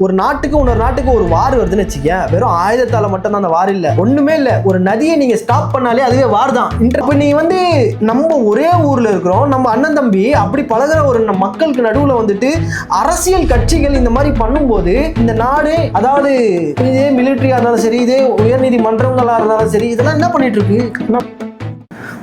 ஒரு நாட்டுக்கு இன்னொரு நாட்டுக்கு ஒரு வார் வருதுன்னு வச்சுக்கேன், வெறும் ஆயுதத்தால மட்டும் தான் அந்த வார் இல்ல, ஒண்ணுமே இல்ல. ஒரு நதியை நீங்க ஸ்டாப் பண்ணாலே அதுவே வார் தான். இப்ப நீ வந்து நம்ம ஒரே ஊர்ல இருக்கிறோம், நம்ம அண்ணன் தம்பி அப்படி பழகுற ஒரு மக்களுக்கு நடுவுல வந்துட்டு அரசியல் கட்சிகள் இந்த மாதிரி பண்ணும்போது இந்த நாடு, அதாவது இதே மிலிட்டரியா இருந்தாலும் சரி, இதே உயர்நீதிமன்றங்களா இருந்தாலும் சரி, இதெல்லாம் என்ன பண்ணிட்டு இருக்கு?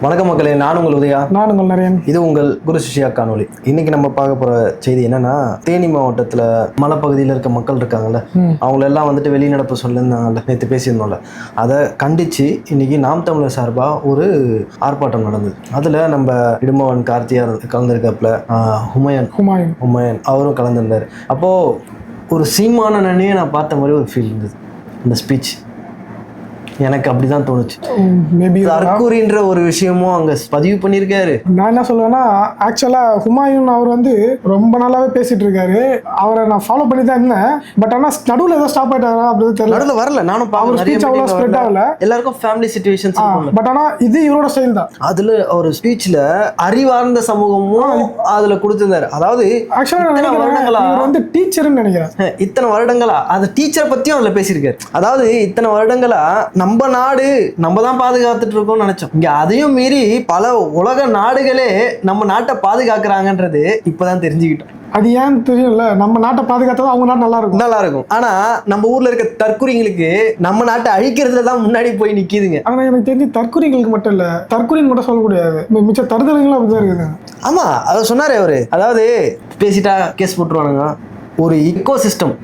வணக்கம் மக்களே, நான் உங்கள் உதயா. நான் உங்கள் நரேன். இது உங்கள் குரு சிஷ்யா காணொலி. இன்னைக்கு நம்ம பார்க்க போற செய்தி என்னன்னா, தேனி மாவட்டத்துல மலைப்பகுதியில் இருக்க மக்கள் இருக்காங்கல்ல, அவங்களெல்லாம் வந்துட்டு வெளிநடப்பு சொல்லியிருந்தாங்கல்ல, நேற்று பேசியிருந்தோம்ல, அதை கண்டிச்சு இன்னைக்கு நாம் தமிழர் சார்பா ஒரு ஆர்ப்பாட்டம் நடந்தது. அதுல நம்ம இடும்பவன் கார்த்தியார் கலந்துருக்காப்புல, ஹுமாயூன் அவரும் கலந்துருந்தாரு. அப்போ ஒரு சீமானனே நான் பார்த்த மாதிரி ஒரு ஃபீல் இருந்தது இந்த ஸ்பீச். எனக்கு அப்படிதான் தோணுச்சு. தற்கூரின்ற ஒரு விஷயமும் அங்க பதிவு பண்ணியிருக்காரு. நான் என்ன சொல்லுவேன்னா, ஆக்சுவலா ஹுமாயூன் அவர் வந்து ரொம்ப நாளாவே பேசிட்டு இருக்காரு. அவரை நான் ஃபாலோ பண்ணி தான் இருந்தேன். பட் ஆனா நடுவில் ஏதோ ஸ்டாப் ஆயிட்டாங்க அப்படின்னு தெரியல. நடுவில் வரல, நானும் அவர் ஸ்பீச் அவ்வளோ ஸ்ப்ரெட் ஆகல. எல்லாருக்கும் ஃபேமிலி சிச்சுவேஷன்ஸ். பட் ஆனா இது இவரோட ஸ்டைல் தான். அதுல ஒரு ஸ்பீச்ல அறிவார்ந்த சமூகமும் அதுல கொடுத்திருந்தாரு. அதாவது ஆக்சுவலா இவர் வந்து டீச்சர்னு நினைக்கிறேன். இத்தனை வருடங்களா அந்த டீச்சர் பத்தியும் அதுல பேசியிருக்காரு. அதாவது இத்தனை வருடங்களா நம்ம நாடு நம்ம தான் பாதுகாத்துட்டு இருக்கோம்னு நினைச்சோம். இங்க அதையும் மீறி பல உலக நாடுகளே நம்ம நாட்டை பாதுகாக்கிறாங்கன்றது இப்பதான் தெரிஞ்சுக்கிட்டோம். அது ஏன்னு தெரியல. நம்ம நாட்டை பாதுகாத்தா அவங்க நாடு நல்லா இருக்கும். ஆனா நம்ம ஊர்ல இருக்க தற்குறிங்களுக்கு நம்ம நாட்டை அழிக்கிறதுல தான் முன்னாடி போய் நிக்குதுங்க. ஆனா எனக்கு தெரிஞ்சு தற்குறிங்களுக்கு மட்டும் இல்ல, தற்குறின்னு மட்டும் சொல்ல முடியாது, மிச்ச தருதலைங்களும் அப்படிதான் இருக்குது. ஆமா, அதை சொன்னாரு அவரு. அதாவது பேசிட்டா கேஸ் போட்டுருவானுங்க. ஒரு இக்கோ சிஸ்டம்,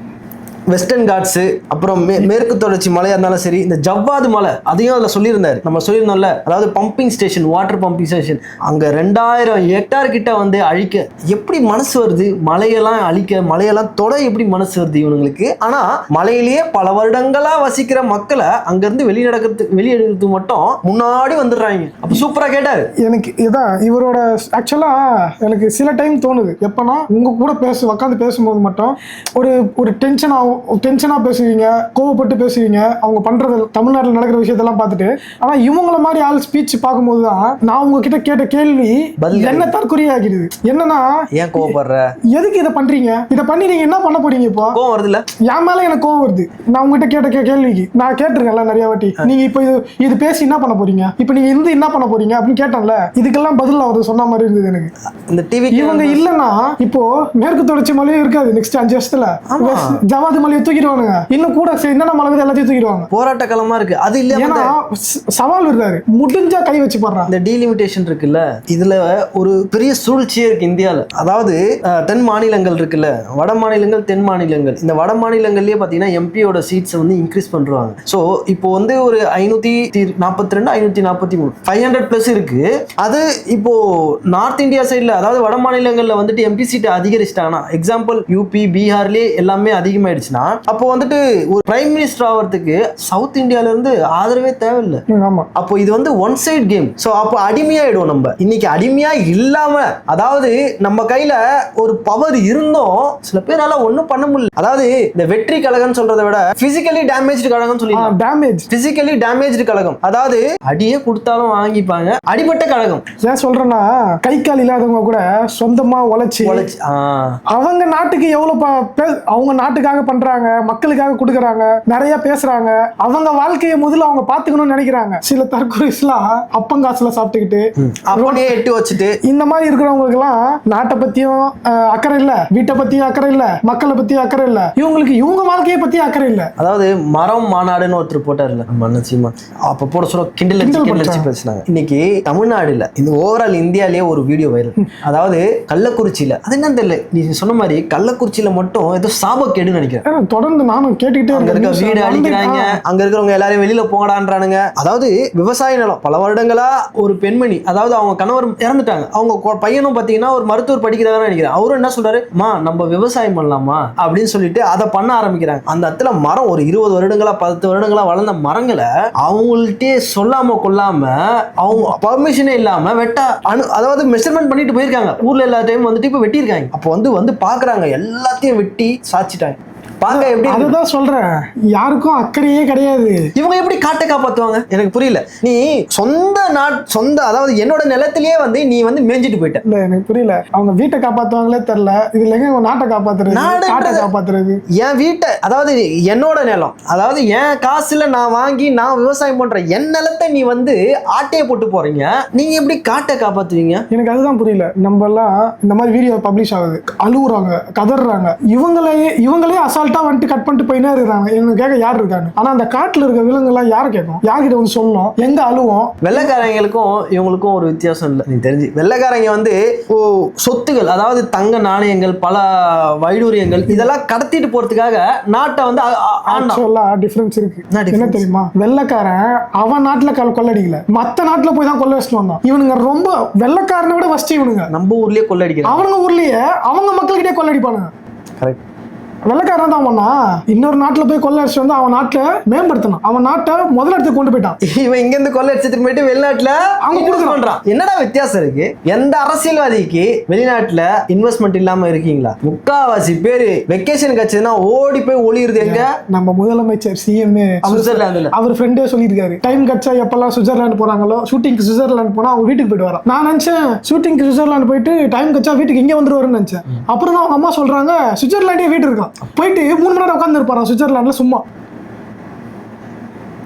வெஸ்டர்ன் காட்ஸு, அப்புறம் மேற்கு தொடர்ச்சி மலையா இருந்தாலும் சரி, இந்த ஜவ்வாது மலை அதையும் அதில் சொல்லியிருந்தாரு. நம்ம சொல்லியிருந்தோம்ல, அதாவது pumping station, water pumping station அங்கே 2000 ஹெக்டார் கிட்ட வந்து அழிக்க எப்படி மனசு வருது? மலையெல்லாம் அழிக்க, மலையெல்லாம் தொட எப்படி மனசு வருது இவனுங்களுக்கு? ஆனால் மலையிலேயே பல வருடங்களா வசிக்கிற மக்களை அங்கேருந்து வெளியெடுக்கிறது மட்டும் முன்னாடி வந்துடுறாங்க. அப்போ சூப்பராக கேட்டார். எனக்கு இதான் இவரோட ஆக்சுவலாக எனக்கு சில டைம் தோணுது. எப்போனா உங்க கூட உட்காந்து பேசும்போது மட்டும் ஒரு டென்ஷனாக பேசுவீங்க, கோவப்பட்டு பேசுவீங்க, அவங்க பண்ணுறது தமிழ்நாட்டில் நடக்கிற விஷயத்தெல்லாம் பார்த்துட்டு. ஆனால் இவங்கள மாதிரி ஆள் ஸ்பீச் பார்க்கும்போது தான் நான் உங்ககிட்ட கேட்ட கேள்வி என்ன தற்கொலையாகிடுது. என்னன்னா, ஏன் கோவப்படுற, எதுக்கு இதை பண்றீங்க, இதை பண்ணி நீங்க என்ன பண்ண போறீங்க? இப்போ கோவம் வருது இல்ல, என் மேல எனக்கு கோவம் வருது. நான் உங்ககிட்ட கேட்ட கேள்விக்கு நான் கேட்டிருக்கேன்ல நிறைய வாட்டி, நீங்க இப்போ இது பேசி என்ன பண்ண போறீங்க, இப்போ நீங்க என்ன பண்ண போறீங்க அப்படின்னு கேட்டேன்ல. இதுக்கெல்லாம் பதில் அவர் சொன்ன மாதிரி இருந்தது எனக்கு. இந்த டிவி இவங்க இல்லைன்னா இப்போ மேற்கு தொடர்ச்சி மலையும் இருக்காது. நெக்ஸ்ட் 5 வருஷத்துல ஜவாது மலையை தூக்கிடுவானுங்க. இன்னும் கூட என்னென்ன மலை எல்லாத்தையும் தூக்கிடுவாங்க. போராட்ட களமா இருக்கு. அது இல்ல, ஏன்னா சவால் விடுறாரு, முடிஞ்சா கை வச்சு போடுறான். இந்த டீலிமிட்டேஷன் இருக்குல்ல, இதுல ஒரு பெரிய சூழ்ச்சியே இருக்கு இந்தியால. அதாவது தென் மாநிலங்கள் இருக்குல்ல, வட மாநிலங்கள், தென் மாநிலங்கள். இந்த வட மாநிலங்கள்லயே பாத்தீங்கன்னா எம்பியோட சீட்ஸ் வந்து இன்க்ரீஸ் பண்றாங்க. சோ இப்போ வந்து ஒரு 542 543 500 பிளஸ் இருக்கு. அது இப்போ நார்த் இந்தியா சைட்ல, அதாவது வட மாநிலங்கள்ல வந்துட்டு எம்பி சீட் அதிகரிச்சிட்டாங்கன்னா, எக்ஸாம்பிள் யூபி, பீகார்லயே எல்லாமே அதிகமாயிடுச்சுன்னா, அப்போ வந்துட்டு ஒரு பிரைம் மினிஸ்டர் ஆகிறதுக்கு சவுத் இந்தியால இருந்து ஆதரவே தேவையில்லை. அப்போ இது வந்து ஒன் சைட் கேம். சோ அப்போ அடிமையாயிடும். நம்ம இன்னைக்கு அடிமையா இல்லாம, அதாவது நம்ம கையில ஒரு பவர் இருந்தும் சில பேரால ஒண்ணும் பண்ண முடியல. அதாவது இந்த வெற்றி கழகம் சொல்றதை விட பிசிக்கலி டேமேஜ்டு கழகம் சொல்லலாம். பிசிக்கலி டேமேஜ்டு கழகம், அதாவது அடியே கொடுத்தாலும் வாங்கிப்பாங்க, அடிபட்ட கழகம். ஏன் சொல்றேன்னா, கை கால் இல்லாதவங்க கூட சொந்தமா உழைச்சி அவங்க நாட்டுக்கு எவ்வளவு அவங்க நாட்டுக்காக பண்றாங்க, மக்களுக்காக கொடுக்கறாங்க, நிறைய பேசுறாங்க, அவங்க வாழ்க்கையை முதல்ல அவங்க பாத்துக்கணும்னு நினைக்கிறாங்க. சில தற்கொலைஸ்லாம் அப்பங்காசுல சாப்பிட்டுக்கிட்டு அவனே எட்டு வச்சுட்டு இந்த மாதிரி இருக்கிறவங்களுக்கு எல்லாம் நாட்டை பத்தியும் அக்கறை இல்ல, வீட்டை பத்தியும் அக்கறை இல்ல, மக்களை பத்தியும் அக்கறை இல்ல, இவங்களுக்கு இவங்க வாழ்க்கையை பத்தியும் அக்கறை இல்ல. அதாவது மரம் மாநாடுன்னு ஒருத்தர் போட்டார்ல, அப்ப போட சொல்ல கிண்டல் பேசினாங்க. இன்னைக்கு தமிழ்நாடுல, இந்த ஓவரால் இந்தியாலேயே ஒரு வீடியோ வைரல். அதாவது கள்ளக்குறிச்சியில, அது என்னன்னு தெரியல, நீ சொன்ன மாதிரி கள்ளக்குறிச்சியில மட்டும் ஏதோ சாபக்கேடுன்னு நினைக்கிறேன். தொடர்ந்து நானும் கேட்டுக்கிட்டே இருக்கேன். வீடு அழிக்கிறாங்க, அங்க இருக்கிறவங்க எல்லாரும் வெளியில போங்கடான்றானுங்க. அதாவது விவசாய நிலம், பல வருடங்களா ஒரு பெண்மணி, அதாவது அவங்க கணவர் இறந்துட்டாங்க, அவங்க பையனும் பாத்தீங்கன்னா ஒரு மருத்துவர் படிக்கிறாங்கன்னு நினைக்கிறேன். அவரும் என்ன சொல்றாரு, நம்ம விவசாயம் பண்ணலாமா அப்படின்னு சொல்லிட்டு அதை பண்ண ஆரம்பிக்கிறாங்க. அந்த இடத்துல மரம் ஒரு 20 வருடங்களா 10 வருடங்களா வளர்ந்த மரங்களை அவங்கள்ட்டே சொல்லாம கொள்ளாம, அவங்க பர்மிஷனே இல்லாம அதாவது மெஷர்மெண்ட் பண்ணிட்டு போயிருக்காங்க. ஊர்ல எல்லா டைம் வந்துட்டு இப்ப வெட்டியிருக்காங்க. அப்போ வந்து பாக்குறாங்க, எல்லாத்தையும் வெட்டி சாச்சிட்டாங்க. பார்க்க எப்படி இருக்கு? அதுதான் சொல்றேன், யாருக்கும் அக்கறையே கிடையாது. இவங்க எப்படி காட்டை காப்பாத்துவாங்க எனக்கு புரியல. நீ சொந்த அதாவது என்னோட நிலத்திலேயே வந்து நீ வந்து மேய்ஞ்சிட்டு போயிட்ட. இல்ல எனக்கு புரியல, அவங்க வீட்டை காப்பாத்துவாங்களே தெரியல, இதுல எங்க அவங்க நாட்டை காப்பாத்துறது, காட்டை காப்பாத்துறது? என் வீட்டை, அதாவது என்னோட நிலம், அதாவது என் காசுல நான் வாங்கி நான் விவசாயம் பண்றேன், என் நிலத்தை நீ வந்து ஆட்டையை போட்டு போறீங்க, நீங்க எப்படி காட்டை காப்பாத்துவீங்க? எனக்கு அதுதான் புரியல. நம்ம எல்லாம் இந்த மாதிரி வீடியோ பப்ளிஷ் ஆகுது, அழுகுறாங்க, கதறாங்க, இவங்களே அசால்ட்டா வந்துட்டு கட் பண்ணிட்டு போயினே இருக்காங்க. எனக்கு கேட்க யார் இருக்காங்க? ஆனா அந்த காட்டுல இருக்க விலங்குலாம் யாரை கேட்கும்? யார்கிட்ட வந்து சொல்லணும்? எங்க அழுவோம்? வெள்ளைக்காரங்களுக்கும் இவங்களுக்கும் ஒரு வித்தியாசம் இல்லை எனக்கு தெரிஞ்சு. வெள்ளைக்காரங்க வந்து சொத்துகள், அதாவது தங்க நாணயங்கள், பல வைடூரியங்கள் இதெல்லாம் கடத்திட்டு போறதுக்காக நாட்டை வந்து டிஃபரன்ஸ் இருக்கு. என்ன தெரியுமா? வெள்ளைக்காரன் அவன் நாட்டுல கொள்ளடிக்கல, மத்த நாட்டுல போய் தான் கொள்ள வச்சுட்டு வந்தான். இவனுங்க ரொம்ப வெள்ளைக்காரனை விட ஃபர்ஸ்ட் இவனுங்க நம்ம ஊர்லயே கொள்ளடிக்கிறாங்க. அவனுங்க ஊர்லயே அவங்க மக்கள்கிட்டே கொள்ளடிப்பானுங்க. கரெக்ட். வெள்ளைக்காரன் தான் பண்ணா, இன்னொரு நாட்டுல போய் கொள்ள அடிச்சு வந்து அவன் நாட்டுல மேம்படுத்தணும், அவன் நாட்டை முதலிடத்துக்கு கொண்டு போயிட்டான். இவன் இங்க இருந்து கொள்ள அடிச்சுட்டு போயிட்டு வெளிநாட்டுல அவங்க கொடுக்குறான். என்னடா வித்தியாசம் இருக்கு? எந்த அரசியல்வாதிக்கு வெளிநாட்டுல இன்வெஸ்ட்மெண்ட் இல்லாம இருக்கீங்களா? முக்காவாசி பேரு வெக்கேஷன் கட்சினா ஓடி போய் ஒளியுறது எங்க? நம்ம முதலமைச்சர் சிஎம் சுவிட்சர்லாந்துல அவர் ஃப்ரெண்டே சொல்லியிருக்காரு, டைம் கட்சா எப்பெல்லாம் சுவிட்சர்லாந்து போறாங்களோ, ஷூட்டிங்க்கு சுவிட்சர்லாந்து போனா அவங்க வீட்டுக்கு போயிட்டு வரான். நான் நினைச்சேன் ஷூட்டிங்க்கு சுவிட்சர்லாந்து போயிட்டு டைம் கட்சா வீட்டுக்கு இங்க வந்துருவாருன்னு நினைச்சேன். அப்புறம் தான் அவங்க அம்மா சொல்றாங்க சுவிட்சர்லாண்டே வீட்டு இருக்கான், போயிட்டு 3 மணி நேரம் உட்கார்ந்து இருப்பாராம் சுவிட்சர்லாந்துல சும்மா.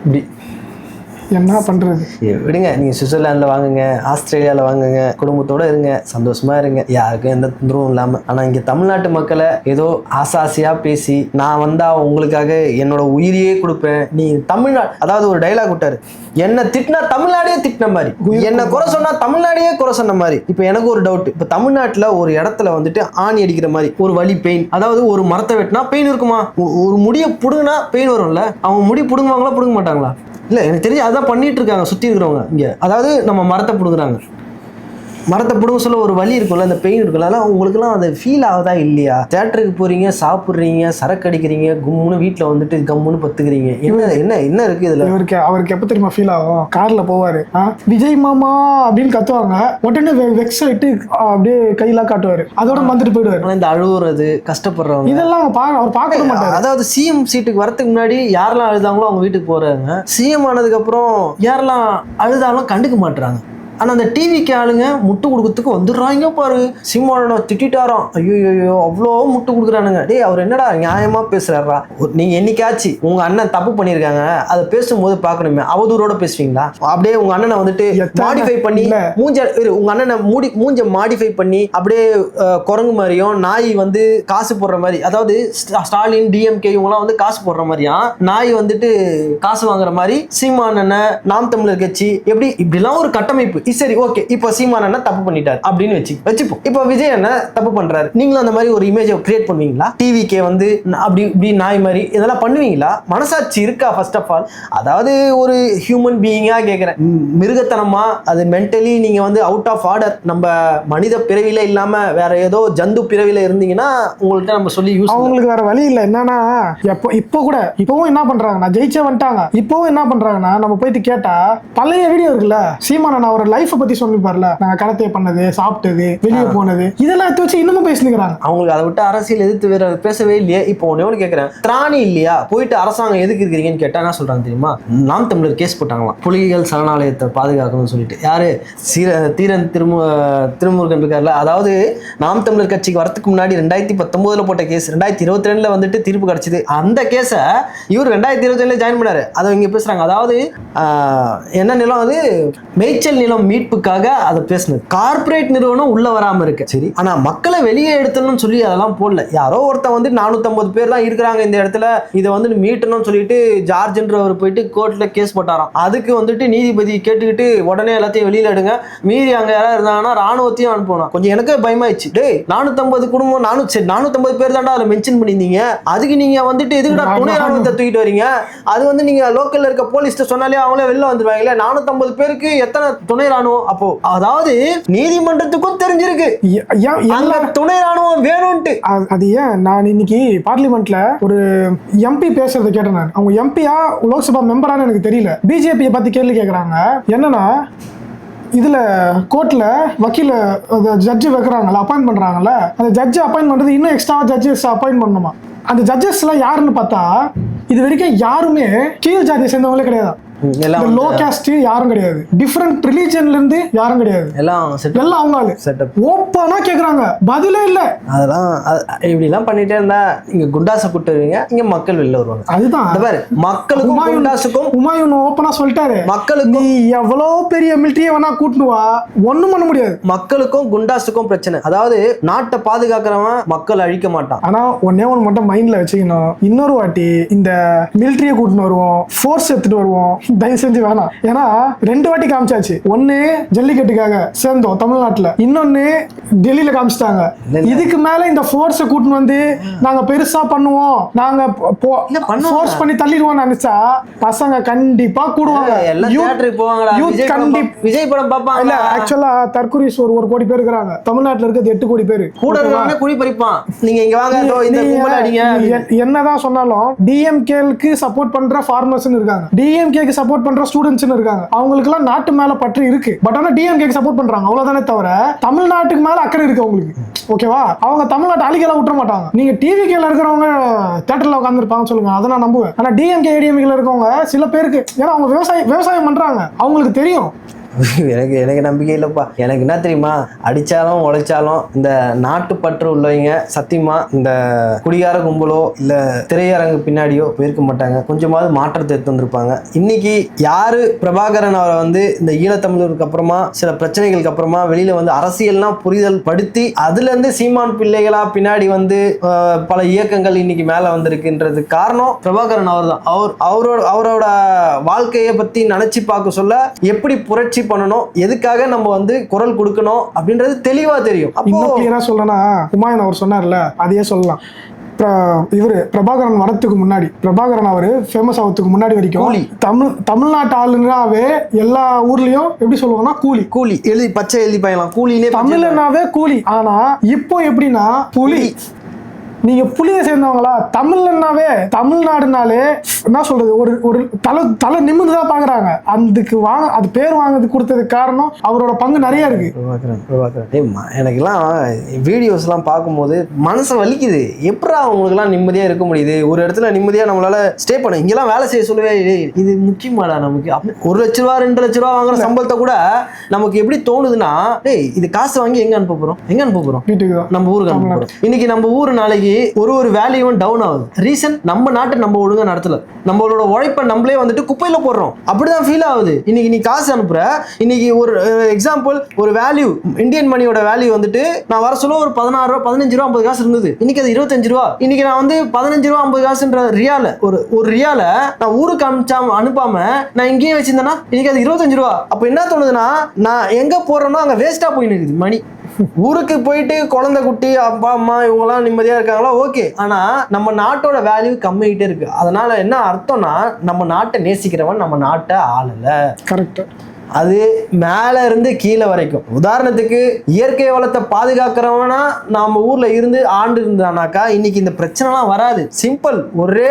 இப்படி என்ன பண்றது? விடுங்க, நீங்க சுவிட்சர்லாந்துல வாங்குங்க, ஆஸ்திரேலியால வாங்குங்க, குடும்பத்தோட இருங்க, சந்தோஷமா இருங்க, யாருக்கும் எந்த தொந்தரவும் இல்லாம. ஆனா இங்க தமிழ்நாட்டு மக்களை ஏதோ ஆசாசியா பேசி, நான் வந்தா உங்களுக்காக என்னோட உயிரியே கொடுப்பேன், நீ தமிழ்நாடு, அதாவது ஒரு டைலாக் விட்டாரு, என்ன திட்டினா தமிழ்நாடே திட்டின மாதிரி, என்ன குறை சொன்னா தமிழ்நாடையே குறை சொன்ன மாதிரி. இப்ப எனக்கு ஒரு டவுட், இப்ப தமிழ்நாட்டுல ஒரு இடத்துல வந்துட்டு ஆணி அடிக்கிற மாதிரி ஒரு வலி பெயின், அதாவது ஒரு மரத்தை வெட்டினா பெயின் இருக்குமா? ஒரு முடியை புடுங்கினா பெயின் வரும்ல? அவங்க முடி புடுங்குவாங்களா புடுங்க மாட்டாங்களா? இல்லை, எனக்கு தெரிஞ்சு அதான் பண்ணிட்டு இருக்காங்க சுற்றி இருக்கிறவங்க இங்கே. அதாவது நம்ம மரத்தை பிடுங்குறாங்க, மரத்தை பிடுங்க சொல்ல ஒரு வலி இருக்கும்ல, அந்த பெயின் இருக்குல்ல, அதெல்லாம் உங்களுக்குலாம் அது ஃபீல் ஆகுதா இல்லையா? தேட்டருக்கு போறீங்க, சாப்பிட்றீங்க, சரக்கு அடிக்கிறீங்க, கும்முன்னு வீட்டில் வந்துட்டு கம்முன்னு பத்துக்கிறீங்க, என்ன என்ன என்ன இருக்கு இதில்? அவருக்கு எப்போ தெரியுமா ஃபீல் ஆகும்? கார்ல போவாரு, விஜய் மாமா அப்படின்னு கத்துவாங்க, உடனே வெக்ஸ் ஆயிட்டு அப்படியே கையெல்லாம் காட்டுவாரு, அதோட வந்துட்டு போயிடுவாரு. ஆனால் இந்த அழுவுறது, கஷ்டப்படுறவங்க இதெல்லாம் அவர் பார்க்க மாட்டாரு. அதாவது சிஎம் சீட்டுக்கு வரதுக்கு முன்னாடி யாரெல்லாம் அழுதாங்களோ அவங்க வீட்டுக்கு போறாங்க, சிஎம் ஆனதுக்கு அப்புறம் யாரெல்லாம் அழுதாலும் கண்டுக்க மாட்டுறாங்க. ஆனால் அந்த டிவிக்கு ஆளுங்க முட்டு கொடுக்கறதுக்கு வந்துடுறாங்க பாரு. சீமானோ திட்டாராம், ஐயோ அவ்வளோ முட்டு கொடுக்குறானுங்க. டேய், அவர் என்னடா நியாயமா பேசுறாரா? நீங்க என்னைக்காச்சு உங்க அண்ணன் தப்பு பண்ணியிருக்காங்க, அதை பேசும்போது பார்க்கணுமே, அவதூறோட பேசுவீங்களா? அப்படியே உங்க அண்ணனை வந்துட்டு மாடிஃபை பண்ணி உங்க அண்ணனை மூஞ்ச மாடிஃபை பண்ணி அப்படியே குரங்கு மாதிரியும், நாய் வந்து காசு போடுற மாதிரி, அதாவது ஸ்டாலின் டிஎம்கே இவங்கலாம் வந்து காசு போடுற மாதிரியா, நாய் வந்துட்டு காசு வாங்குற மாதிரி சீமானனை, நாம் தமிழர் கட்சி, எப்படி இப்படிலாம் ஒரு கட்டமைப்பு. சரி, ஓகே, இப்போ சீமான் அண்ணா தப்பு பண்ணிட்டாரு அப்படின்னு வச்சுப்போம். இப்போ விஜய் அண்ணா தப்பு பண்றாரு, நீங்களும் அந்த மாதிரி ஒரு இமேஜை கிரியேட் பண்ணுவீங்களா? டிவிக்கே வந்து அப்படி இப்படி நாய் மாதிரி இதெல்லாம் பண்ணுவீங்களா? மனசாட்சி இருக்கா? ஃபர்ஸ்ட் ஆஃப் ஆல், அதாவது ஒரு ஹியூமன் பீயிங்கா கேட்குறேன், மிருகத்தனமா அது மென்டலி நீங்க வந்து அவுட் ஆஃப் ஆர்டர், நம்ம மனித பிறவில இல்லாம வேற ஏதோ ஜந்து பிறவில இருந்தீங்கன்னா உங்கள்கிட்ட நம்ம சொல்லி யூஸ், அவங்களுக்கு வேற வழி இல்லை. என்னன்னா இப்பவும் என்ன பண்றாங்க, நான் ஜெயிச்சே வந்துட்டாங்க, இப்பவும் என்ன பண்றாங்கன்னா நம்ம போயிட்டு கேட்டா பழைய வீடியோ இருக்குல்ல, சீமானன் அவரோட லைஃப் பத்தி சொல்லிப்பார்ல, நாங்க கடத்தைய பண்ணது, சாப்பிட்டது, வெளியே போனது, இதெல்லாம் எடுத்து வச்சு இன்னமும் பேசினுக்கிறாங்க. அவங்களுக்கு அதை விட்டு அரசியல் எதிர்த்து வேற பேசவே இல்லையே. இப்போ ஒன்னு கேட்கிறேன், திராணி இல்லையா? போயிட்டு அரசாங்கம் எதுக்கு இருக்கிறீங்கன்னு கேட்டா என்ன சொல்றாங்க தெரியுமா? நாம் தமிழர் கேஸ் போட்டாங்களாம், புலிகள் சரணாலயத்தை பாதுகாக்கணும்னு சொல்லிட்டு. யாரு? தீரன் திருமுருகன் இருக்கார்ல, அதாவது நாம் தமிழர் கட்சிக்கு வரதுக்கு முன்னாடி 2019 போட்ட கேஸ் 2022 வந்துட்டு தீர்ப்பு கிடைச்சது. அந்த கேஸை இவர் 2022 ஜாயின் பண்ணாரு. அதை இங்க பேசுறாங்க. அதாவது என்ன நிலம், அது மேய்ச்சல் நிலம் மீட்புக்காக அதை பேசினது. கார்பரேட் நிறுவனம் உள்ள வராம இருக்கு, சரி, ஆனா மக்களை வெளியே எடுத்தணும்னு சொல்லி அதெல்லாம் போடல. யாரோ ஒருத்தன் வந்து 450 பேர் தான் இருக்கிறாங்க இந்த இடத்துல, இதை வந்து மீட்டணும்னு சொல்லிட்டு ஜார்ஜ்ன்றவர் போயிட்டு கோர்ட்ல கேஸ் போட்டாராம். அதுக்கு வந்துட்டு நீதிபதி கேட்டுக்கிட்டு உடனே எல்லாத்தையும் வெளியில எடுங்க, மீறி அங்க யாராவது இருந்தாங்கன்னா ராணுவத்தையும் அனுப்பணும். கொஞ்சம் எனக்கு பயமாயிடுச்சு. டேய், 450 குடும்பம், 450 பேர் தான்டா அதை மென்ஷன் பண்ணியிருந்தீங்க, அதுக்கு நீங்க வந்துட்டு எதுக்குடா துணை ராணுவத்தை தூக்கிட்டு வரீங்க? அது வந்து நீங்க லோக்கல்ல இருக்க போலீஸ்ட சொன்னாலே அவங்களே வெளில வந்துருவாங்களே. 450 பேருக்கு எத்தனை துணை ராணுவம்? அப்போ அதாவது நீதிமன்றத்துக்கும் தெரிஞ்சிருக்கு துணை ராணுவம் வேணும்ட்டு. அது ஏன் நான் இன்னைக்கு பார்லிமெண்ட்ல ஒரு எம்பி பேசுறதை கேட்டேன். நான் அவங்க எம்பியா லோக்சபா மெம்பரானு எனக்கு தெரியல. பிஜேபியை பத்தி கேள்வி கேட்கறாங்க. என்னன்னா, இதுல கோர்ட்ல வக்கீல ஜட்ஜு வைக்கிறாங்கல்ல, அப்பாயிண்ட் பண்றாங்கல்ல, அந்த ஜட்ஜு அப்பாயிண்ட் பண்றது இன்னும் எக்ஸ்ட்ரா ஜட்ஜஸ் அப்பாயிண்ட் பண்ணணுமா? அந்த ஜட்ஜஸ்லாம் யாருன்னு பார்த்தா இது வரைக்கும் யாருமே கீழ் ஜாதியை சேர்ந்தவங்களே கிடையாது. எல்லாம் லோ காஸ்ட் யாரும் கிடையாது, டிஃபரெண்ட் ரிலீஜன்ல இருந்து யாரும் கிடையாது, எல்லாம் எல்லாம் அவங்க ஆளு. செட்டப் ஓப்பனா கேக்குறாங்க, பதிலே இல்ல. அதெல்லாம் இப்படிலாம் பண்ணிட்டே இருந்தா இங்க குண்டாசை கூட்டுவீங்க, இங்க மக்கள் வெளில வருவாங்க. அதுதான் இந்த பாரு, மக்களுக்கும் குண்டாசுக்கும் உமாயூன் ஓப்பனா சொல்லிட்டாரு, மக்களுக்கு நீ எவ்வளவு பெரிய மிலிட்டரியை வேணா கூட்டுன்னு வா, ஒண்ணும் பண்ண முடியாது. மக்களுக்கும் குண்டாசுக்கும் பிரச்சனை. அதாவது நாட்டை பாதுகாக்கிறவன் மக்கள் அழிக்க மாட்டான். ஆனா ஒன்னே ஒன்று மட்டும் மைண்ட்ல வச்சுக்கணும், இன்னொரு வாட்டி இந்த மிலிட்டரியை கூட்டின்னு வருவோம், ஃபோர்ஸ் எடுத்துட்டு வருவோம், தயவு செஞ்சு வேணாம். ஏன்னா 2 வாட்டி காமிச்சாச்சு. ஒன்னு ஜல்லிக்கட்டுக்காக சேர்ந்தோம் தமிழ்நாட்டுல, இன்னொன்னு டெல்லியில காமிச்சிட்டாங்க. இதுக்கு மேல இந்த ஃபோர்ஸை கூட்டின்னு வந்து நாங்க பெருசா பண்ணுவோம், நாங்க ஃபோர்ஸ் பண்ணி தள்ளிடுவோம் நினைச்சா பசங்க கண்டிப்பா கூடுவாங்க. விஜய் படம் பாப்பாங்க. இல்ல ஆக்சுவலா தற்கொலைஸ் ஒரு 1 கோடி பேர் இருக்காங்க தமிழ்நாட்டுல, இருக்கிறது 8 கோடி பேர். கூட இருக்காங்க, குடி பறிப்பான். நீங்க இங்க வாங்க, இந்த கும்பல் அடிங்க. என்னதான் சொன்னாலும் டிஎம்கேக்கு சப்போர்ட் பண்ற ஃபார்மர்ஸ் இருக்காங்க, டிஎம்கேக்கு சப்போர்ட் பண்ற ஸ்டூடெண்ட்ஸ் இருக்காங்க. அவங்களுக்கு எல்லாம் நாட்டு மேல பற்று இருக்கு. பட் ஆனா டிஎம்கேக்கு சப்போர்ட் பண்றாங்க, அவ்வளவுதானே தவிர தமிழ்நாட்டுக்கு மேல அக்கறை இருக்கு அவங்களுக்கு. ஓகேவா? அவங்க தமிழ்நாட்டை அழிக்கலாம் விட்டுற மாட்டாங்க. நீங்க டிவிகேல இருக்கிறவங்க தியேட்டர்ல உட்கார்ந்து இருப்பாங்க சொல்லுங்க, அதை நான் நம்புவேன். ஆனா டிஎம்கே ஏடிஎம்கேல இருக்கவங்க சில பேருக்கு, ஏன்னா அவங்க விவசாயம் பண்றாங்க, அவங்களுக்கு தெரியும். எனக்கு நம்பிக்கை இல்லைப்பா. எனக்கு என்ன தெரியுமா, அடித்தாலும் உழைச்சாலும் இந்த நாட்டுப்பற்று உள்ளவங்க சத்தியமா இந்த குடிகார கும்பலோ இல்லை திரையரங்கு பின்னாடியோ போயிருக்க மாட்டாங்க. கொஞ்சமாவது மாற்றத்தை எடுத்து வந்திருப்பாங்க. இன்னைக்கு யாரு பிரபாகரன் அவரை வந்து இந்த ஈழத்தமிழருக்கு அப்புறமா சில பிரச்சனைகளுக்கு அப்புறமா வெளியில வந்து அரசியல்லாம் புரிதல் படுத்தி அதுலேருந்து சீமான் பிள்ளைகளா பின்னாடி வந்து பல இயக்கங்கள் இன்னைக்கு மேலே வந்திருக்குன்றது காரணம் பிரபாகரன் அவர் தான். அவரோட வாழ்க்கையை பற்றி நினச்சி பார்க்க சொல்ல எப்படி புரட்சி பண்ணணும், எதுக்காக நம்ம வந்து குரல் கொடுக்கணும் அப்படின்றது தெளிவா தெரியும். இன்னும் கிளியரா சொல்லனா, உமாயன் அவர் சொன்னார்ல, அதையே சொல்லலாம். இவரு பிரபாகரன் வரத்துக்கு முன்னாடி, பிரபாகரன் அவரு ஃபேமஸ் ஆகிறதுக்கு முன்னாடி வரைக்கும் தமிழ்நாட்டு ஆளுங்களாவே எல்லா ஊர்லயும் எப்படி சொல்லுவாங்கன்னா கூலி எழுதி பச்சை எழுதி பயலாம், கூலினே தமிழ்னாவே கூலி. ஆனா இப்போ எப்படின்னா புலி. நீங்க புலியை சேர்ந்தவங்களா? தமிழ்னாவே, தமிழ்நாடுனாலே என்ன சொல்றது, ஒரு தலை நிமிர்ந்து தான் பாக்குறாங்க. அதுக்கு அது பேர் வாங்கிறது கொடுத்ததுக்கு காரணம் அவரோட பங்கு நிறைய இருக்கு. எனக்குலாம் வீடியோஸ் எல்லாம் பார்க்கும்போது மனசு வலிக்குது. எப்படா அவங்களுக்குலாம் நிம்மதியா இருக்க முடியுது? ஒரு இடத்துல நிம்மதியா நம்மளால ஸ்டே பண்ண, இங்கெல்லாம் வேலை செய்ய சொல்லவே இது முக்கியமாடா நமக்கு. 1 லட்ச ரூபா 2 லட்ச ரூபா வாங்குற சம்பளத்தை கூட நமக்கு எப்படி தோணுதுன்னா, இது காசு வாங்கி எங்க அனுப்ப போறோம்? வீட்டுக்கு, நம்ம ஊருக்கு அனுப்ப போறோம். இன்னைக்கு நம்ம ஊரு நாளைக்கு ஒரு வேல்யூவும் டவுன் ஆகுது. ரீசன், நம்ம நாட்டை நம்ம ஒழுங்கா நடத்தல, நம்மளோட உழைப்பை நம்மளே வந்துட்டு குப்பையில போடுறோம். அப்படிதான் ஃபீல் ஆகுது. இன்னைக்கு நீ காசு அனுப்புற, இன்னைக்கு ஒரு எக்ஸாம்பிள், ஒரு வேல்யூ, இந்தியன் மணியோட வேல்யூ வந்துட்டு நான் வர சொல்ல ஒரு 16 ரூபா 15 ரூபா 50 காசு இருந்தது. இன்னைக்கு அது 25 ரூபா. இன்னைக்கு நான் வந்து 15 ரூபா 50 காசுன்ற ரியால ஒரு ரியால நான் ஊருக்கு அனுப்பாம நான் இங்கேயே வச்சிருந்தேன்னா இன்னைக்கு அது 25 ரூபா. அப்ப என்ன தோணுதுன்னா, நான் எங்க போறேனோ அங்க வேஸ்டா போயின்னு இருக்குது மணி. ஊருக்கு போயிட்டு குழந்தை குட்டி அப்பா அம்மா இவங்கெல்லாம் நிம்மதியா இருக்காங்களா? ஓகே. ஆனா நம்ம நாட்டோட வேல்யூ கம்மிக்கிட்டே இருக்கு. அதனால என்ன அர்த்தம்னா, நம்ம நாட்டை நேசிக்கிறவன் நம்ம நாட்டை ஆளல. கரெக்ட். அது மேல இருந்து கீழே வரைக்கும். உதாரணத்துக்கு இயற்கை வளத்தை பாதுகாக்கிறவனா நாம ஊர்ல இருந்து ஆண்டு இருந்தானாக்கா இன்னைக்கு இந்த பிரச்சனைலாம் வராது. சிம்பிள். ஒரே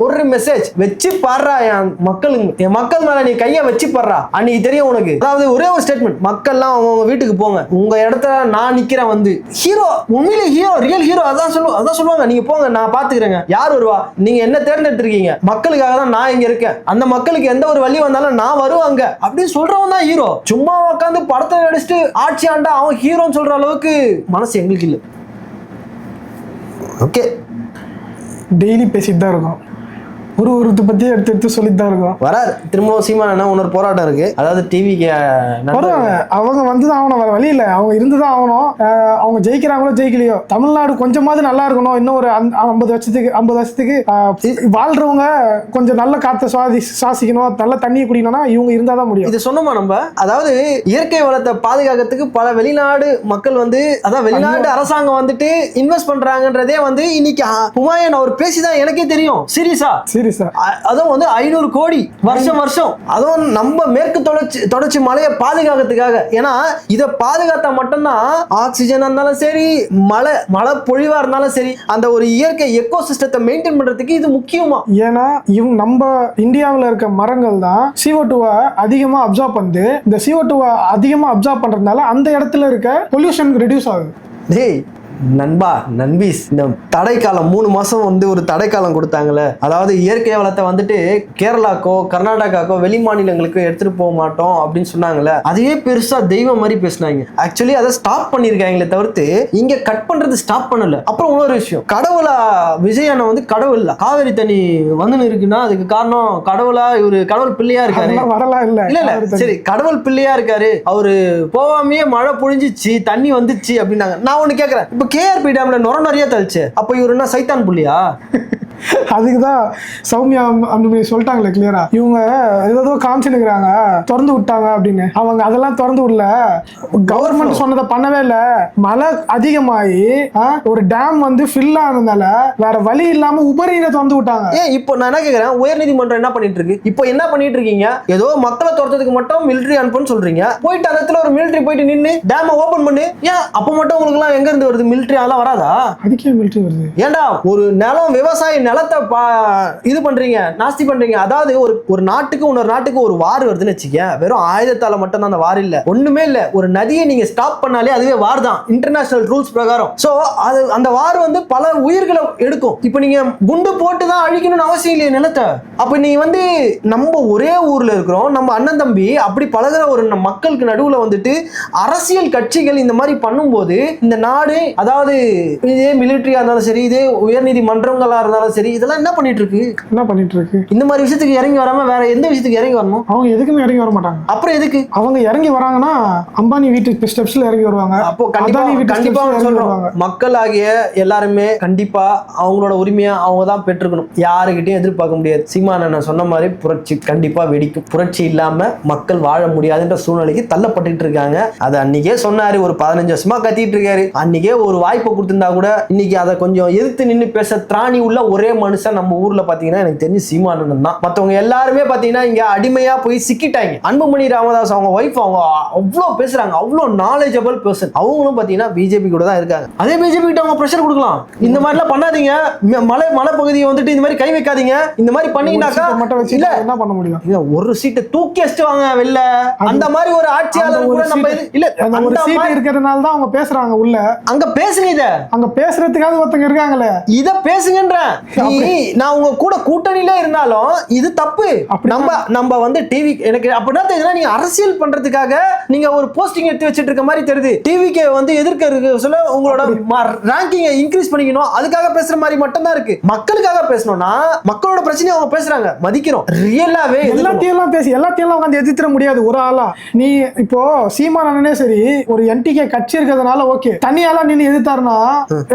ஒரு மெசேஜ் வச்சு பாடுறா என் மக்கள் மேல நீ கைய வச்சு பாடுறா, அன்னைக்கு தெரியும் உனக்கு. அதாவது ஒரே ஒரு ஸ்டேட்மெண்ட், மக்கள்லாம் அவங்க வீட்டுக்கு போங்க, உங்க இடத்துல நான் நிக்கிறேன். வந்து ஹீரோ, உண்மையிலே ஹீரோ, ரியல் ஹீரோ அதான் சொல்லுவாங்க. நீங்க போங்க, நான் பாத்துக்கிறேங்க. யார் வருவா? நீங்க என்ன தேர்ந்தெடுத்திருக்கீங்க? மக்களுக்காக தான் நான் இங்க இருக்கேன். அந்த மக்களுக்கு எந்த ஒரு வழி வந்தாலும் நான் வருவாங்க அப்படி சொல்றவன் தான் ஹீரோ. சும்மா உட்காந்து படத்தை நடிச்சுட்டு ஆட்சி ஆண்டா அவன் ஹீரோன்னு சொல்ற அளவுக்கு மனசு எங்களுக்கு இல்லை. ஓகே, டெய்லி பேசிட்டு தான் இருக்கோம், ஒருத்த பத்தி எடுத்து சொல்லிட்டு தான் இருக்கும். வராது திரும்பவும் சீமான் இன்னொரு போராட்டம் இருக்கு. அதாவது டிவிக்கு வருவாங்க, அவங்க வந்துதான் ஆகணும், வேற வழி இல்லை, அவங்க இருந்துதான் ஆகணும். அவங்க ஜெயிக்கிறாங்களோ ஜெயிக்கலையோ, தமிழ்நாடு கொஞ்சமாவது நல்லா இருக்கணும். இன்னும் ஒரு 50 வருஷத்துக்கு வாழ்றவங்க கொஞ்சம் நல்ல காற்றை சுவாசிக்கணும், நல்ல தண்ணியை குடிக்கணும்னா இவங்க இருந்தாதான் முடியும். இது சொன்னோமா நம்ம? அதாவது இயற்கை வளத்தை பாதுகாக்கிறதுக்கு பல வெளிநாடு மக்கள் வந்து, அதான் வெளிநாடு அரசாங்கம் வந்துட்டு இன்வெஸ்ட் பண்றாங்கன்றதே வந்து இன்னைக்கு ஹுமாயூன் அவர் பேசிதான் எனக்கே தெரியும். சீரியஸா அதுவும் வந்து 500 கோடி வருஷம். அதுவும் நம்ம மேற்கு தொடர்ச்சி மலையை பாதுகாக்கிறதுக்காக. ஏன்னா இதை பாதுகாத்தா மட்டும்தான் ஆக்சிஜன் இருந்தாலும் சரி, மழை பொழிவா இருந்தாலும் சரி, அந்த ஒரு இயற்கை எக்கோ சிஸ்டத்தை மெயின்டைன் பண்றதுக்கு இது முக்கியமா. ஏன்னா நம்ம இந்தியாவில் இருக்க மரங்கள் தான் CO2 அதிகமா அப்சார்ப் பண்ணுது. இந்த CO2 அதிகமா அப்சார்ப் பண்றதுனால அந்த இடத்துல இருக்க பொல்யூஷன் ரெடியூஸ் ஆகுது. நண்பா நண்பீஸ், இந்த தடைக்காலம் 3 மாசம் வந்து ஒரு தடைக்காலம் கொடுத்தாங்கல்ல, அதாவது இயற்கை வளத்தை வந்துட்டு கேரளாக்கோ கர்நாடகாக்கோ வெளி மாநிலங்களுக்கு எடுத்துட்டு போக மாட்டோம் அப்படின்னு சொன்னாங்கல்ல, அதையே பெருசா தெய்வம் மாதிரி பேசினாங்க. ஆக்சுவலி அதை ஸ்டாப் பண்ணிருக்காங்களே தவிர்த்து இங்க கட் பண்றது ஸ்டாப் பண்ணல. அப்புறம் இன்னொரு விஷயம், கடவுளா விஜய் அண்ணன் வந்து கடவுள் இல்ல, காவிரி தண்ணி வந்து இருக்குன்னா அதுக்கு காரணம் கடவுளா, இவரு கடவுள் பிள்ளையா இருக்காரு. வரலாம் இல்ல இல்ல இல்ல சரி, கடவுள் பிள்ளையா இருக்காரு, அவரு போவாமையே மழை பொழிஞ்சிச்சு தண்ணி வந்துச்சு அப்படின்னாங்க. நான் ஒண்ணு கேக்குறேன், இப்ப கேஆர்பி டேம்ல நுர நிறைய தள்ளிச்சு, அப்ப இவரு என்ன சைத்தான் புள்ளியா? அதுக்குதான் சௌமியா அந்த சொல்லிட்டாங்களே கிளியரா, இவங்க ஏதோ காமிச்சுக்கிறாங்க திறந்து விட்டாங்க அப்படின்னு. அவங்க அதெல்லாம் திறந்து விடல, கவர்மெண்ட் சொன்னதை பண்ணவே இல்லை. மழை அதிகமாகி ஒரு டேம் வந்து ஃபில் ஆனதுனால வேற வழி இல்லாம உபரியில திறந்து விட்டாங்க. ஏன் இப்போ நான் என்ன கேக்குறேன், உயர்நீதிமன்றம் என்ன பண்ணிட்டு இருக்கு? இப்போ என்ன பண்ணிட்டு இருக்கீங்க? ஏதோ மக்களை துரத்துறதுக்கு மட்டும் மிலிட்டரி அனுப்புன்னு சொல்றீங்க, போயிட்டு அந்த இடத்துல ஒரு மிலிட்டரி போயிட்டு நின்று டேம் ஓபன் பண்ணு. ஏன் அப்ப மட்டும் உங்களுக்கு எல்லாம் எங்க இருந்து வருது மிலிட்டரி? அதெல்லாம் வராதா? அதுக்கே மிலிட்டரி வருது? ஏன்டா ஒரு நிலம் விவசாய நிலத்தை இது பண்றீங்க, நாஸ்தி பண்றீங்க. அதாவது ஒரு நாட்டுக்கு இன்னொரு நாட்டுக்கு ஒரு வார் வருதுன்னு வச்சுக்க, வெறும் ஆயுதத்தால மட்டும் தான் அந்த வார் இல்ல, ஒண்ணுமே இல்ல. ஒரு நதியை நீங்க ஸ்டாப் பண்ணாலே அதுவே வார் தான் இன்டர்நேஷனல் ரூல்ஸ் பிரகாரம். சோ அது அந்த வார் வந்து பல உயிர்களை எடுக்கும். இப்போ நீங்க குண்டு போட்டு தான் அழிக்கணும்னு அவசியம் இல்லையே நிலத்தை. அப்ப நீ வந்து நம்ம ஒரே ஊர்ல இருக்கிறோம், நம்ம அண்ணன் தம்பி அப்படி பழகுற ஒரு மக்களுக்கு நடுவுல வந்துட்டு அரசியல் கட்சிகள் இந்த மாதிரி பண்ணும்போது இந்த நாடு, அதாவது இதே மிலிட்டரியா இருந்தாலும் சரி, இதே உயர்நீதிமன்றங்களா இருந்தாலும் சரி, இதெல்லாம் என்ன பண்ணிட்டு இருக்கு? இந்த மாதிரி விஷயத்துக்கு இறங்கி வராம வேற எந்த விஷயத்துக்கு இறங்கி வரணும்? அவங்க எதுக்குமே இறங்கி வர மாட்டாங்க. அப்புறம் எதுக்கு அவங்க இறங்கி வராங்கன்னா அம்பானி வீட்டு ஸ்டெப்ஸ்ல இறங்கி வருவாங்க. அப்போ கண்டிப்பா சொல்றோம், மக்களாகிய எல்லாருமே கண்டிப்பா அவங்களோட உரிமையை அவங்க தான் பெற்றுக்கணும். யாருக்கிட்டையும் எதிர்பார்க்க முடியாது. சீமானன் சொன்ன மாதிரி புரட்சி கண்டிப்பா வெடிக்கும். புரட்சி இல்லாம மக்கள் வாழ முடியாதுன்ற சூழ்நிலைக்கு தள்ளப்பட்டு இருக்காங்க. அது அன்னைக்கே சொன்னாரு, ஒரு 15 வருஷமா கத்திட்டு இருக்காரு. அன்னைக்கே ஒரு வாய்ப்பை கொடுத்திருந்தா கூட இன்னைக்கு அதை கொஞ்சம் எதிர்த்து நின்று பேச திராணி உள்ள ஒரே மனுஷன் நம்ம ஊர்ல பாத்தீங்கன்னா எனக்கு தெரிஞ்சு சீமானன் தான். மத்தவங்க எல்லாருமே பாத்தீங்கன்னா இங்க அடிமையா போய் சிக்கிட்டாங்க. அன்புமணி ராமதாஸ் அவங்க ஒய்ஃப், அவங்க அவ்வளவு பேசுறாங்க, அவ்வளவு நாலேஜபிள் பர்சன். அவங்களும் பாத்தீங்கன்னா பிஜேபி கூட தான் இருக்காங்க. அதே பிஜேபி கிட்ட அவங்க பிரஷர் கொடுக்கலாம், இந்த மாதிரி எல்லாம் பண்ணாதீங்க, மலை பகுதியை வந்துட்டு இந்த மாதிரி கை வைக்காதீங்க, இந்த மாதிரி பண்ணீங்கன்னாக்கா இல்ல என்ன பண்ண முடியும், ஒரு சீட்டை தூக்கி வச்சுட்டு வாங்க வெளில. அந்த மாதிரி ஒரு ஆட்சியாளர் கூட நம்ம இல்ல, ஒரு சீட் இருக்கிறதுனால தான் அவங்க பேசுறாங்க உள்ள. அங்க பேசுங்க, இத அங்க பேசுறதுக்காக ஒருத்தங்க இருக்காங்களே, இத பேசுங்கன்ற. நான் உங்க கூட கூட்டணியில இருந்தாலும் இது தப்பு. நம்ம வந்து டிவி எனக்கு அப்படின்னா தெரியுதுன்னா, நீங்க அரசியல் பண்றதுக்காக நீங்க ஒரு போஸ்டிங் எடுத்து வச்சிட்டு இருக்க மாதிரி தெரியுது. டிவிக்கு வந்து எதிர்க்க சொல்ல உங்களோட ரேங்கிங்கை இன்க்ரீஸ் பண்ணிக்கணும், அதுக்காக பேசுற மாதிரி மட்டும் தான் இருக்கு. மக்களுக்காக பேசணும்னா மக்களோட பிரச்சனையை அவங்க பேசுறாங்க, மதிக்கிறோம். ரியலாவே எல்லாத்தையும் உட்காந்து எதிர்த்திட முடியாது ஒரு ஆளா. நீ இப்போ சீமானே சரி, ஒரு என்டிகே கட்சி இருக்கிறதுனால ஓகே, தனியாலாம் நின்று எதிர்த்தாருன்னா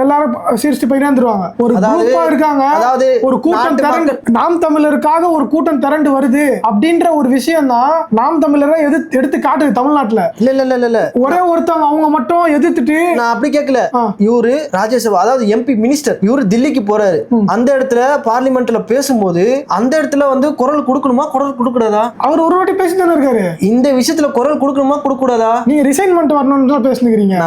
எல்லாரும் சிரிச்சுட்டு போயிட்டே வந்துருவாங்க. ஒரு குரூப்பா இருக்காங்க, அதாவது ஒரு கூட்டம் திரண்டு நாம் தமிழருக்காக ஒரு கூட்டம் திரண்டு வருது அப்படின்ற ஒரு விஷயம் தான் நாம் தமிழரை எடுத்து காட்டுது தமிழ்நாட்டுல. இல்ல ஒரே ஒருத்தவங்க அவங்க மட்டும் எதிர்த்துட்டு. நான் அப்படி கேட்கல, இவரு ராஜ்யசபா அதாவது எம்பி மினிஸ்டர், இவரு தில்லிக்கு போறாரு, அந்த இடத்துல பார்லிமெண்ட்ல பேசும்போது அந்த இடத்துல வந்து குரல் கொடுக்கணுமா குரல் கொடுக்கூடாதா? அவர் ஒரு வாட்டி பேசி தானே இருக்காரு. இந்த விஷயத்துல குரல் கொடுக்கணுமா கொடுக்கூடாதா? நீங்க ரிசைன் பண்ணிட்டு வரணும்னு பேசுறீங்க.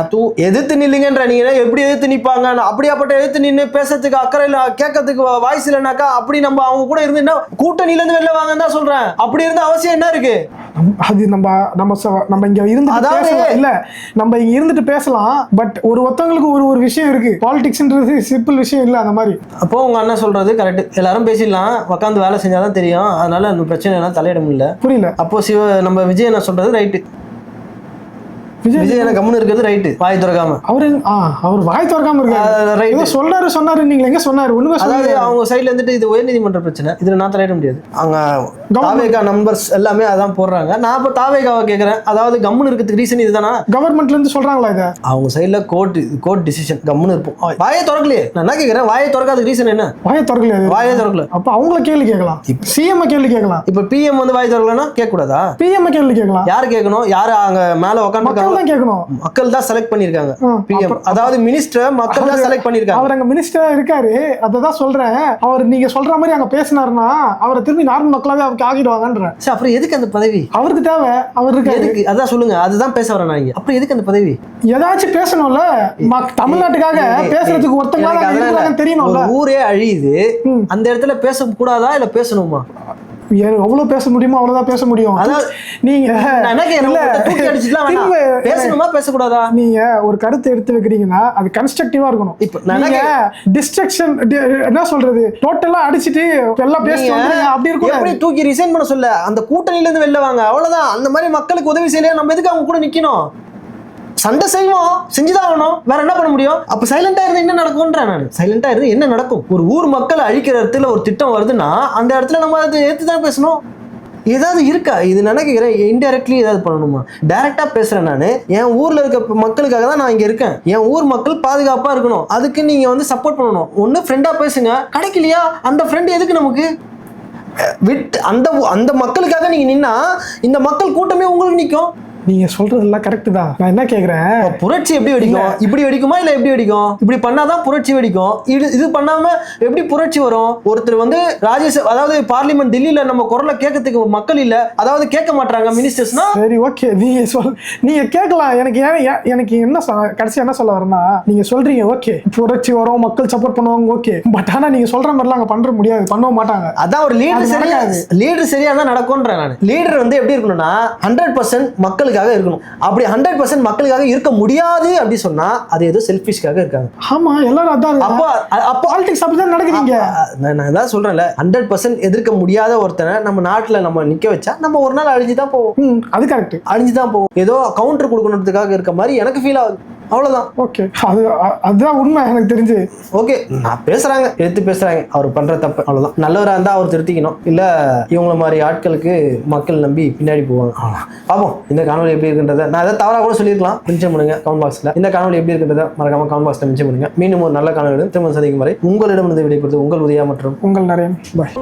எதிர்த்து நில்லுங்கன்ற, நீங்க எப்படி எதிர்த்து நிப்பாங்க? அப்படியாப்பட்ட எதிர்த்து நின்று பேசுறதுக்கு அக்கறை இல்ல, கேட்கறதுக்கு வாய்ஸ் இல்லைனாக்கா அப்படி நம்ம அவங்க கூட இருந்து என்ன கூட்டணியில இருந்து வெளில வாங்கன்னு தான் சொல்றேன். அப்படி இருந்த அவசியம் என்ன இருக்கு? அது நம்ம இங்க இருந்து இல்ல, நம்ம இங்க இருந்துட்டு பேசலாம். பட் ஒருத்தவங்களுக்கு ஒரு விஷயம் இருக்கு, பாலிடிக்ஸ்ன்றது சிம்பிள் விஷயம் இல்ல. அந்த மாதிரி அப்போ உங்க அண்ணன் சொல்றது கரெக்ட், எல்லாரும் பேசிடலாம், உட்காந்து வேலை செஞ்சாதான் தெரியும், அதனால அந்த பிரச்சனை எல்லாம் தலையிட முடியல. புரியல. அப்போ நம்ம விஜய் என்ன சொல்றது ரைட்டு, விஜய் கம்முன்னு இருக்கிறது ரைட்டு, வாய் திறக்காம. அவர் வாய் திறக்காம இருக்காரு, சொன்னாரு நீங்க எங்க சொன்னாரு ஒண்ணுமே. அதாவது அவங்க சைடுல இருந்துட்டு இது உயர்நீதிமன்ற பிரச்சனை, இதுல நான் தலையிட முடியாது. அவங்க தாவேகா நம்பர்ஸ் எல்லாமே அதான் போடுறாங்க. நான் இப்ப தாவேகாவை கேக்குறேன், அதாவது கம்முன்னு இருக்கிறதுக்கு ரீசன் இதுதானா? கவர்மெண்ட்ல இருந்து சொல்றாங்களா இதை? அவங்க சைடுல கோர்ட் டிசிஷன், கம்முன்னு இருப்போம். வாயை திறக்கலையே, நான் என்ன கேக்குறேன், வாயை திறக்காத ரீசன் என்ன? வாயை திறக்கல. அப்ப அவங்கள கேள்வி கேட்கலாம், சிஎம் கேள்வி கேட்கலாம். இப்ப பிஎம் வந்து வாய் திறக்கலன்னா கேட்க கூடாதா? பிஎம் கேள்வி கேட்கலாம். யாரு கேட்கணும்? யாரு அங்க மேல உட்காந்து மக்கள் தான் செலக்ட் பண்ணிருக்காங்க. பிஎம் அதாவது மினிஸ்டர் மக்கள் தான் செலக்ட் பண்ணிருக்காங்க. அவர் அங்க மினிஸ்டரா இருக்காரு, அததான் சொல்றேன். அவர் நீங்க சொல்ற மாதிரி அங்க பேசினாருன்னா அவரை திரும்பி நார்மல் மக்களாவே அவருக்கு ஆகிடுவாங்கன்ற. அப்புறம் எதுக்கு அந்த பதவி அவருக்கு தேவை? அவர் எதுக்கு? அதான் சொல்லுங்க, அதுதான் பேச வரேன் நான். அப்புறம் எதுக்கு அந்த பதவி? ஏதாச்சும் பேசணும்ல, தமிழ்நாட்டுக்காக பேசுறதுக்கு ஒருத்தங்க தெரியணும்ல. ஊரே அழியுது, அந்த இடத்துல பேச கூடாதா இல்ல பேசணுமா? எவ்வளவு பேச முடியுமோ அவ்வளவுதான் பேச முடியும். அதாவது நீங்க பேசணுமா பேசக்கூடாதா? நீங்க ஒரு கருத்தை எடுத்து வைக்கிறீங்கன்னா அது கன்ஸ்ட்ரக்டிவா இருக்கணும். இப்ப நீங்க டிஸ்ட்ரக்ஷன் என்ன சொல்றது, டோட்டலா அடிச்சிட்டு எல்லாம் பேசிட்டு அப்படி இருக்கும். எப்படி தூக்கி ரிசைன் பண்ண சொல்ல, அந்த கூட்டணியில இருந்து வெளில வாங்க, அவ்வளவுதான். அந்த மாதிரி மக்களுக்கு உதவி செய்யலையா, நம்ம எதுக்கு அவங்க கூட நிக்கணும்? சண்டை செய்வோம், செஞ்சுதான் ஆகணும், வேற என்ன பண்ண முடியும்? அப்ப சைலண்டா இருந்து என்ன நடக்கும்ன்ற, நான் சைலண்டா இருந்து என்ன நடக்கும்? ஒரு ஊர் மக்கள் அழிக்கிற இடத்துல ஒரு திட்டம் வருதுன்னா அந்த இடத்துல நம்ம அதை ஏத்து தான் பேசணும். ஏதாவது இருக்கா இது நினைக்கிறேன், இன்டைரக்ட்லி ஏதாவது பண்ணணுமா? டைரக்டா பேசுறேன் நான், என் ஊர்ல இருக்க மக்களுக்காக தான் நான் இங்க இருக்கேன். என் ஊர் மக்கள் பாதுகாப்பா இருக்கணும், அதுக்கு நீங்க வந்து சப்போர்ட் பண்ணணும். ஒண்ணு ஃப்ரெண்டா பேசுங்க, கிடைக்கலையா அந்த ஃப்ரெண்ட் எதுக்கு நமக்கு? விட்டு அந்த மக்களுக்காக நீங்க நின்னா இந்த மக்கள் கூட்டமே உங்களுக்கு நிற்கும். நீங்க சொல்றதெல்லாம் கரெக்ட் தான். நான் என்ன கேக்குறேன், புரட்சி எப்படி வெடிக்கும்? இப்படி வெடிக்குமா இல்ல எப்படி வெடிக்கும்? இப்படி பண்ணாதான் புரட்சி வெடிக்கும். இது பண்ணாம எப்படி புரட்சி வரும்? ஒருத்தர் வந்து அதாவது பார்லிமெண்ட் டெல்லியில நம்ம குரலை கேட்கறதுக்கு மக்கள் இல்ல, அதாவது கேட்க மாட்டாங்க மினிஸ்டர்ஸ்னா. சரி ஓகே, நீங்க கேட்கலாம். எனக்கு என்ன கடைசி என்ன சொல்ல வரேன்னா, நீங்க சொல்றீங்க ஓகே புரட்சி வரும், மக்கள் சப்போர்ட் பண்ணுவாங்க, ஓகே. பட் ஆனா நீங்க சொல்ற மாதிரிலாம் அங்க பண்ற முடியாது, பண்ண மாட்டாங்க. அதான் ஒரு லீடர் சரியா தான் நடக்கும்ன்ற. நான் லீடர் வந்து எப்படி இருக்கணும்னா 100% மக்கள் இருக்கணும். அப்படி 100% மக்களுக்காக இருக்க முடியாது அப்படி சொன்னா அது ஏதோ செல்ஃபிஷ்காக இருக்காங்க. ஆமா, எல்லாரும் அதான். அப்போ பாலிடிக்ஸ் அப்படிதான் நடக்குறீங்க. நான் தான் சொல்றேன்ல, 100% எதிர்க்க முடியாத ஒருத்தனை நம்ம நாட்டுல நம்ம நிக்க வச்சா நம்ம ஒரு நாள் அழிஞ்சுதான் போவோம். அது கரெக்ட், அழிஞ்சுதான் போவோம். ஏதோ கவுண்டர் கொடுக்கணுன்றதுக்காக இருக்க மாதிரி எனக்கு ஃபீல் ஆகுது, அவ்வளவுதான். ஓகே, அதுதான் உண்மை எனக்கு தெரிஞ்சு. ஓகே, நான் பேசுறாங்க, எடுத்து பேசுறாங்க, அவர் பண்ற தப்பு, அவ்வளவுதான். நல்லவரா இருந்தா அவர் திருத்திக்கணும், இல்ல இவங்கள மாதிரி ஆட்களுக்கு மக்கள் நம்பி பின்னாடி போவாங்க. பாப்போம் இந்த காணொலி எப்படி இருக்குன்றத. நான் ஏதாவது தவறா கூட சொல்லியிருக்கலாம், மென்ஷன் பண்ணுங்க கமெண்ட் பாக்ஸ்ல. இந்த காணொலி எப்படி இருக்குன்றத மறக்காம கமெண்ட் பாக்ஸ்ல மென்ஷன் பண்ணுங்க. மீண்டும் ஒரு நல்ல காணொலியுடன் திரும்ப சந்திக்கும் வரை உங்களிடம் இருந்து விடைபெறுவது உங்கள் உதயா மற்றும் உங்கள் நரேன். பாய்.